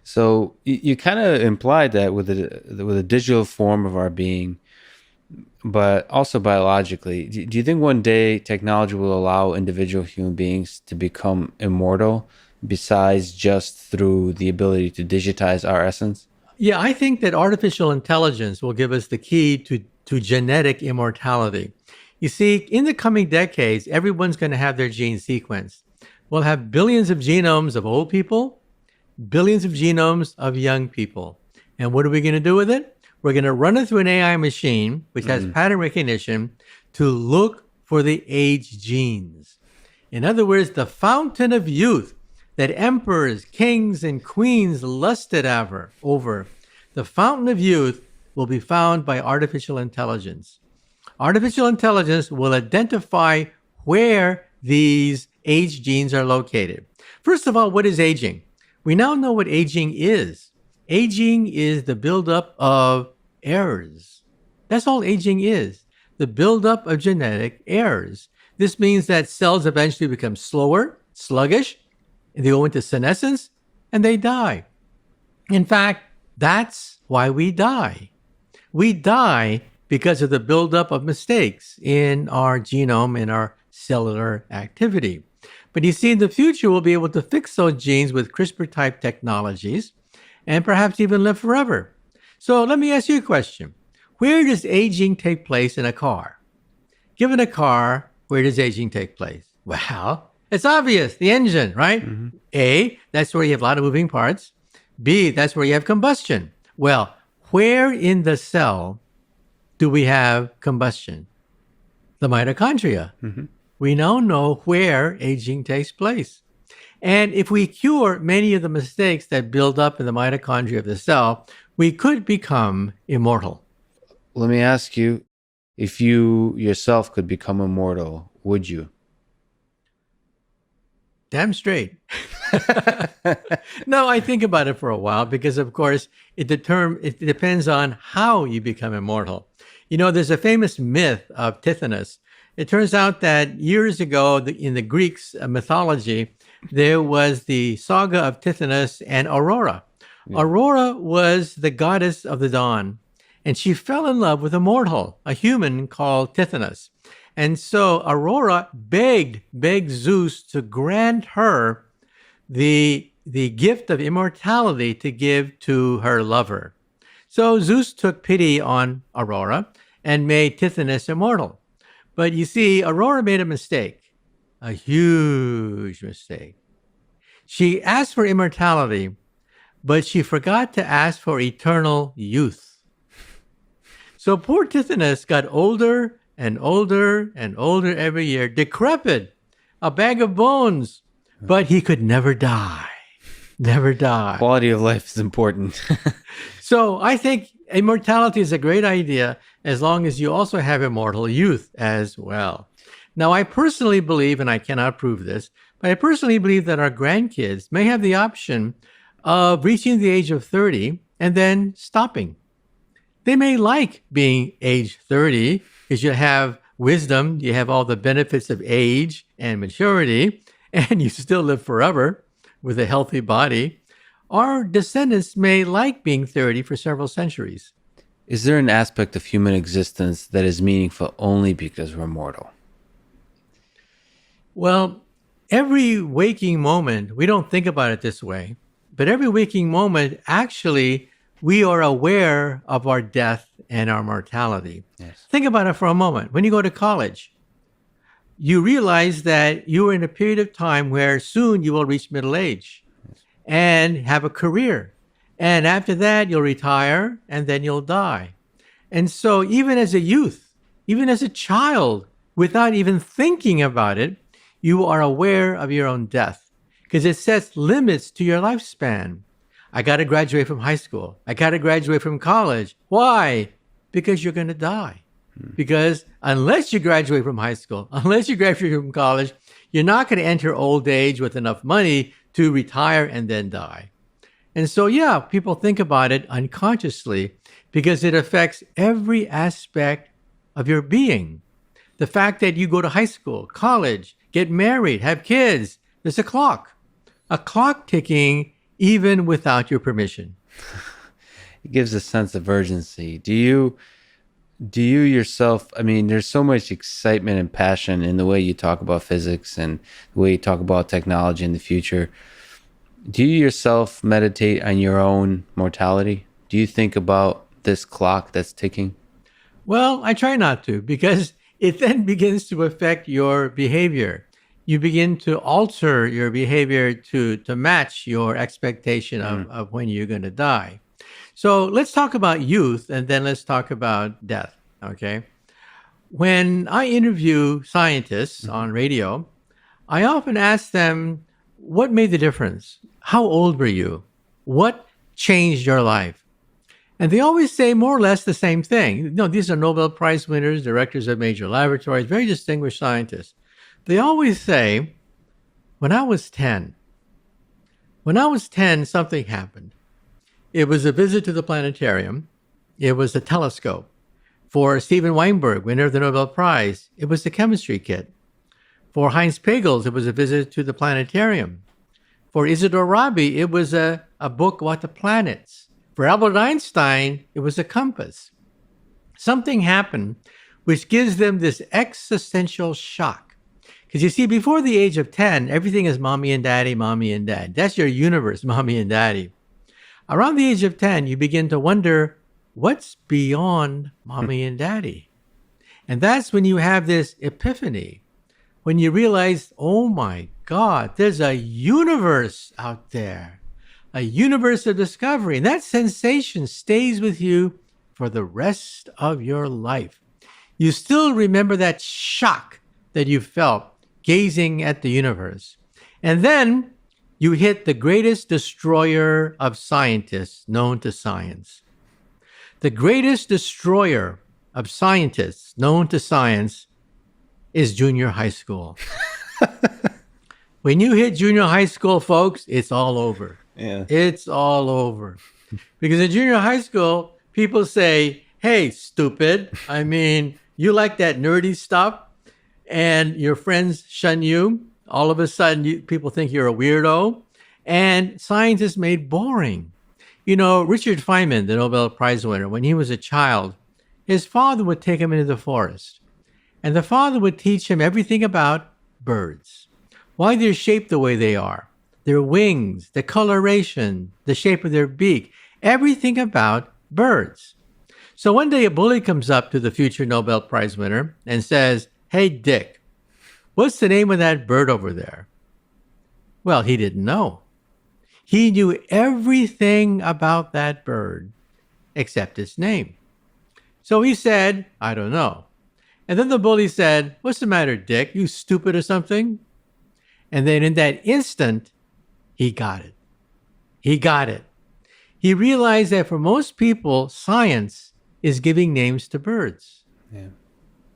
So you kind of implied that with a digital form of our being, but also biologically. Do you think one day technology will allow individual human beings to become immortal, besides just through the ability to digitize our essence? Yeah, I think that artificial intelligence will give us the key to genetic immortality. You see, in the coming decades, everyone's going to have their gene sequenced. We'll have billions of genomes of old people, billions of genomes of young people. And what are we going to do with it? We're going to run it through an AI machine, which has Mm. pattern recognition, to look for the age genes. In other words, the fountain of youth that emperors, kings, and queens lusted over, the fountain of youth will be found by artificial intelligence. Artificial intelligence will identify where these age genes are located. First of all, what is aging? We now know what aging is. Aging is the buildup of errors. That's all aging is, the buildup of genetic errors. This means that cells eventually become slower, sluggish, and they go into senescence and they die. In fact, that's why we die. We die because of the buildup of mistakes in our genome, in our cellular activity. But you see, in the future, we'll be able to fix those genes with CRISPR type technologies and perhaps even live forever. So let me ask you a question. Where does aging take place in a car? Given a car, where does aging take place? Well, it's obvious, the engine, right? Hmm. A, that's where you have a lot of moving parts. B, that's where you have combustion. Well, where in the cell do we have combustion? The mitochondria. Hmm. We now know where aging takes place. And if we cure many of the mistakes that build up in the mitochondria of the cell, we could become immortal. Let me ask you, if you yourself could become immortal, would you? Damn straight. No, I think about it for a while because, of course, it depends on how you become immortal. You know, there's a famous myth of Tithonus. It turns out that years ago, in the Greeks' mythology, there was the saga of Tithonus and Aurora. Yeah. Aurora was the goddess of the dawn, and she fell in love with a mortal, a human called Tithonus. And so Aurora begged Zeus to grant her the gift of immortality to give to her lover. So Zeus took pity on Aurora and made Tithonus immortal. But you see, Aurora made a mistake, a huge mistake. She asked for immortality, but she forgot to ask for eternal youth. So poor Tithonus got older and older and older every year, decrepit, a bag of bones, but he could never die. Never die. Quality of life is important. So I think immortality is a great idea as long as you also have immortal youth as well. Now, I personally believe, and I cannot prove this, but I personally believe that our grandkids may have the option of reaching the age of 30 and then stopping. They may like being age 30 because you have wisdom, you have all the benefits of age and maturity, and you still live forever with a healthy body. Our descendants may like being 30 for several centuries. Is there an aspect of human existence that is meaningful only because we're mortal? Well, every waking moment, we don't think about it this way, but every waking moment, actually, we are aware of our death and our mortality. Yes. Think about it for a moment. When you go to college, you realize that you are in a period of time where soon you will reach middle age and have a career. And after that, you'll retire and then you'll die. And so, even as a youth, even as a child, without even thinking about it, you are aware of your own death because it sets limits to your lifespan. I got to graduate from high school. I got to graduate from college. Why? Because you're going to die. Because unless you graduate from high school, unless you graduate from college, you're not going to enter old age with enough money to retire and then die. And so, yeah, people think about it unconsciously because it affects every aspect of your being. The fact that you go to high school, college, get married, have kids, there's a clock ticking even without your permission. It gives a sense of urgency. Do you yourself, I mean, there's so much excitement and passion in the way you talk about physics and the way you talk about technology in the future. Do you yourself meditate on your own mortality? Do you think about this clock that's ticking? Well, I try not to because it then begins to affect your behavior. You begin to alter your behavior to match your expectation Mm. of when you're going to die. So let's talk about youth and then let's talk about death. Okay. When I interview scientists Mhm. on radio, I often ask them, what made the difference? How old were you? What changed your life? And they always say more or less the same thing. No, these are Nobel Prize winners, directors of major laboratories, very distinguished scientists. They always say, when I was 10, when I was 10, something happened. It was a visit to the planetarium. It was a telescope. For Steven Weinberg, winner of the Nobel Prize, it was the chemistry kit. For Heinz Pagels, it was a visit to the planetarium. For Isidore Rabi, it was a book about the planets. For Albert Einstein, it was a compass. Something happened which gives them this existential shock. Because you see, before the age of 10, everything is mommy and daddy, mommy and dad. That's your universe, mommy and daddy. Around the age of 10, you begin to wonder what's beyond mommy and daddy. And that's when you have this epiphany, when you realize, oh my God, there's a universe out there, a universe of discovery. And that sensation stays with you for the rest of your life. You still remember that shock that you felt gazing at the universe. And then you hit the greatest destroyer of scientists known to science. The greatest destroyer of scientists known to science is junior high school. When you hit junior high school, folks, it's all over. Yeah. It's all over. Because in junior high school, people say, hey, stupid. I mean, you like that nerdy stuff and your friends shun you. All of a sudden, people think you're a weirdo. And science is made boring. You know, Richard Feynman, the Nobel Prize winner, when he was a child, his father would take him into the forest. And the father would teach him everything about birds, why they're shaped the way they are, their wings, the coloration, the shape of their beak, everything about birds. So one day a bully comes up to the future Nobel Prize winner and says, hey, Dick, what's the name of that bird over there? Well, he didn't know. He knew everything about that bird except its name. So he said, I don't know. And then the bully said, what's the matter, Dick? You stupid or something? And then in that instant, he got it. He got it. He realized that for most people, science is giving names to birds. Yeah.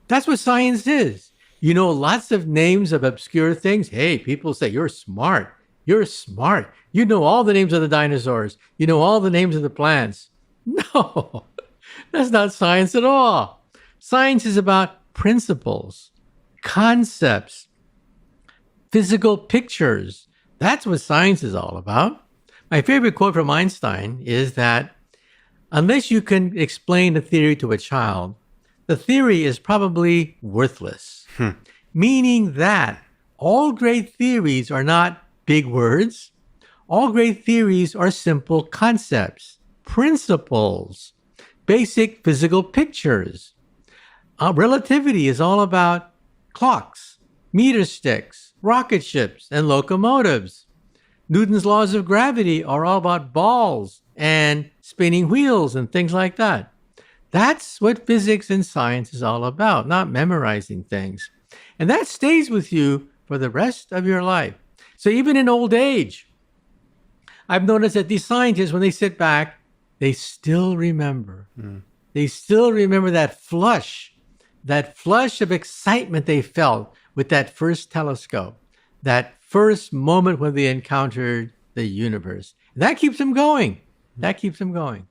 That's what science is. You know, lots of names of obscure things. Hey, people say, you're smart. You're smart. You know all the names of the dinosaurs. You know all the names of the plants. No, that's not science at all. Science is about principles, concepts, physical pictures. That's what science is all about. My favorite quote from Einstein is that unless you can explain a theory to a child, the theory is probably worthless. Meaning that all great theories are not big words. All great theories are simple concepts, principles, basic physical pictures. Relativity is all about clocks, meter sticks, rocket ships, and locomotives. Newton's laws of gravity are all about balls and spinning wheels and things like that. That's what physics and science is all about, not memorizing things. And that stays with you for the rest of your life. So even in old age, I've noticed that these scientists, when they sit back, they still remember. They still remember that flush of excitement they felt with that first telescope, that first moment when they encountered the universe. And that keeps them going. That keeps them going.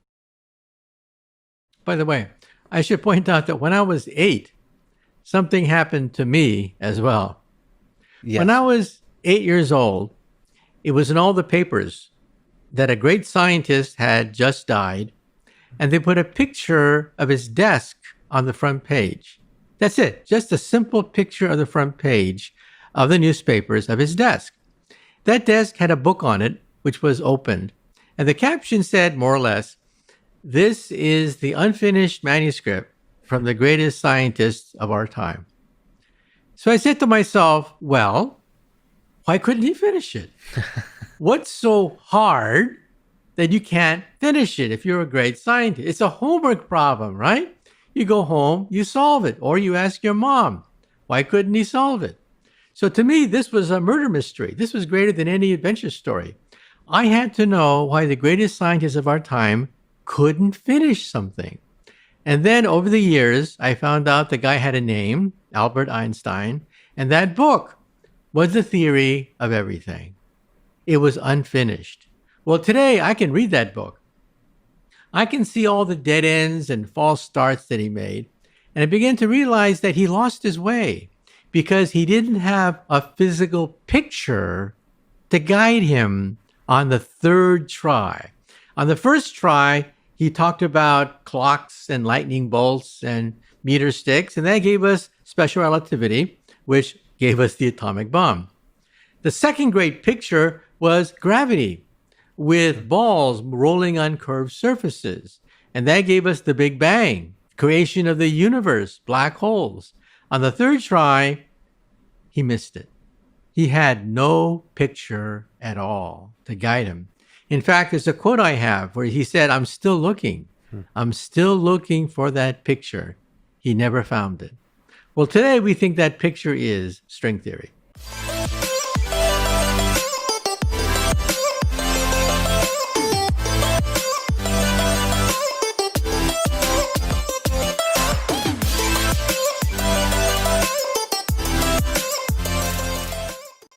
By the way, I should point out that when I was 8, something happened to me as well. Yes. When I was 8 years old, it was in all the papers that a great scientist had just died, and they put a picture of his desk on the front page. That's it, just a simple picture of the front page of the newspapers of his desk. That desk had a book on it, which was opened, and the caption said, more or less, "This is the unfinished manuscript from the greatest scientists of our time." So I said to myself, well, why couldn't he finish it? What's so hard that you can't finish it if you're a great scientist? It's a homework problem, right? You go home, you solve it, or you ask your mom, why couldn't he solve it? So to me, this was a murder mystery. This was greater than any adventure story. I had to know why the greatest scientists of our time couldn't finish something. And then over the years, I found out the guy had a name, Albert Einstein, and that book was the theory of everything. It was unfinished. Well, today I can read that book. I can see all the dead ends and false starts that he made. And I began to realize that he lost his way because he didn't have a physical picture to guide him on the third try. On the first try, he talked about clocks and lightning bolts and meter sticks, and that gave us special relativity, which gave us the atomic bomb. The second great picture was gravity with balls rolling on curved surfaces, and that gave us the Big Bang, creation of the universe, black holes. On the third try, he missed it. He had no picture at all to guide him. In fact, there's a quote I have where he said, "I'm still looking. I'm still looking for that picture." He never found it. Well, today we think that picture is string theory.